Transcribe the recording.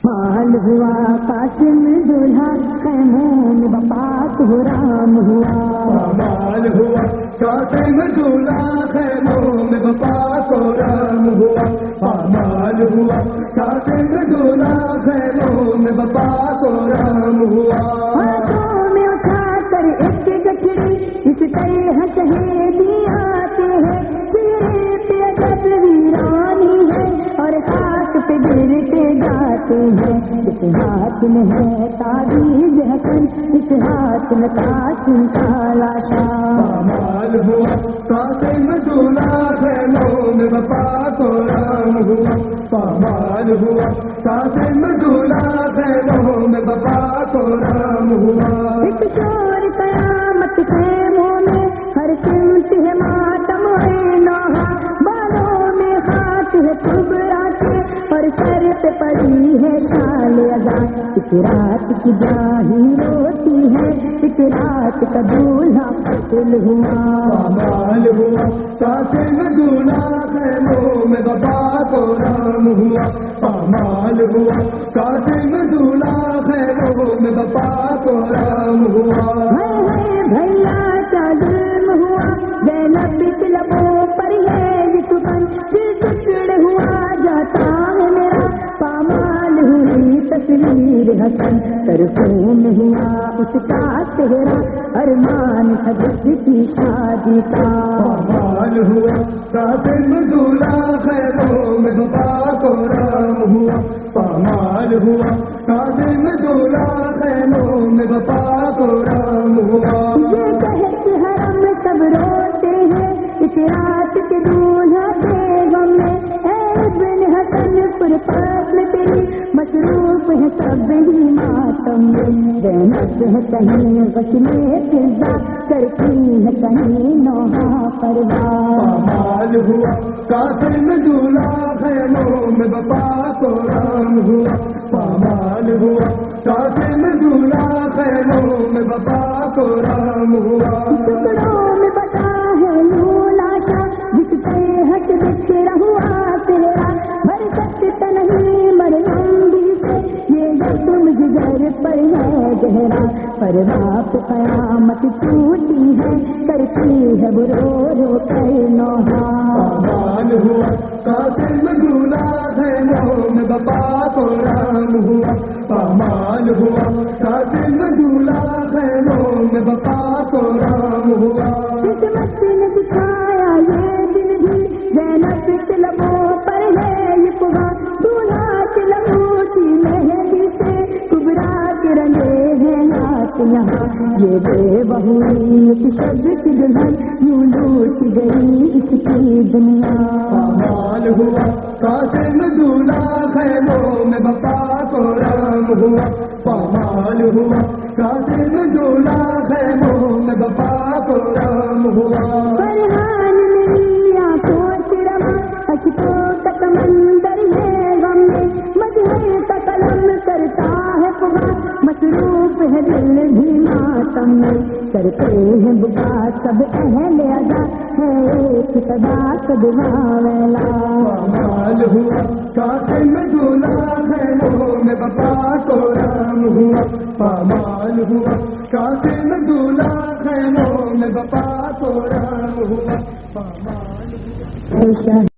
پامال ہوا قاسم دولہا خیموں میں بپاک ہو رام ہوا پامال ہوا قاسم دولہا خیموں میں بپاک ہو رام ہوا پامال ہوا قاسم دولہا خیموں میں بپاک ہو رام ہوا ہاتھوں میں اٹھا کر ایک گٹھڑی اس طرح شہیدی آتے ہیں سیرے پہ عجب ویرانی ہے اور خاک پہ گرتے جاتے ہیں اس ہاتھ میں ہے تعویذ حسن اس ہاتھ میں قاسم کا لاشا پامال ہوا قاسم دولہا خیموں میں بپاک ہو رام ہوا پامال ہوا قاسم دولہا خیموں میں بپاک ہو رام ہوا ایک شور قیامت خیموں میں ہر سمت ہے ماتم ہے نوحہ بالوں میں خاک ہے کبرا کے اور سر پہ پڑی ہے شال ادا اس رات کی جاہی روتی ہے اس رات کا دولہا قتل ہوا پامال ہوا قاسم دولہا خیموں میں بپاک ہو رام ہوا پامال ہوا قاسم دولہا خیموں میں بپاک ہو رام ہوا بھیا کیا ظلم ہوا زینب کے لبوں پر ہے یہ سخن دل ٹکڑ ہوا جاتا ہے میرا پامال ہوئی تصویر حسن طرفوں میں ہوا اس کا چہرہ ارمان تھا جس کی شادی کا پامال ہوا قاسم دولہا خیموں میں بپاک ہو رام ہوا پامال ہوا قاسم دولہا خیموں میں بپاک ہو رام ہوا یہ کہت حرم سب روتے ہیں اس رات کے دولہا بیگم میں اے ابن حسن پر فضل تیری مصروف ہے سب ہی ماتم میں زینب ہے کہیں غش میں فضا کرتی ہے کہیں نوحہ پرواز پامال ہوا قاسم دولہا خیموں میں بپاک ہو رام ہوا پامال ہوا قاسم دولہا خیموں میں بپاک ہو رام ہوا ٹکڑوں میں بتا ہے یوں لاشا جس پہ ہٹ بکھرا ہوا تیرا مر سکتا نہیں مریم بھی سے یہ تم جگر پر ہے گہرا پرواہ پہ قیامت ٹوٹی ہے کرتی ہے برو رو کر نوحہ پامال ہوا قاسم دولہا خیموں میں بپاک ہو رام ہوا پامال ہوا قاسم دولہا خیموں میں بپاک ہو رام ہوا قسمت نے دکھایا یہ دن بھی زینب کے لبوں پر ہے یہ پگا دولہا کے لبوں کی مہندی سے کبرا کے رنگے ہیں ہاتھ یہاں یہ بے بہوئی اس شب کی دلہن یوں لوٹ گئی اس کی دنیا پامال ہوا قاسم دولہا خیموں میں بپاک ہو رام ہوا پامال ہوا قاسم دولہا خیموں میں بپاک ہو رام ہوا فرحان میری آنکھوں سے رواں اشکوں کا سمندر ہے غم میں مجھے کا قلم کرتا ہے پگا مصروف ہے دل بھی ماتم میں کرتے ہیں بکا سب اہل ادا ہے ایک صدا صدوا ویلا پامال ہوا قاسم دولہا خیموں میں بپاک ہو رام ہوا پامال ہوا قاسم دولہا خیموں میں بپاک ہو رام ہوا پامال ہوا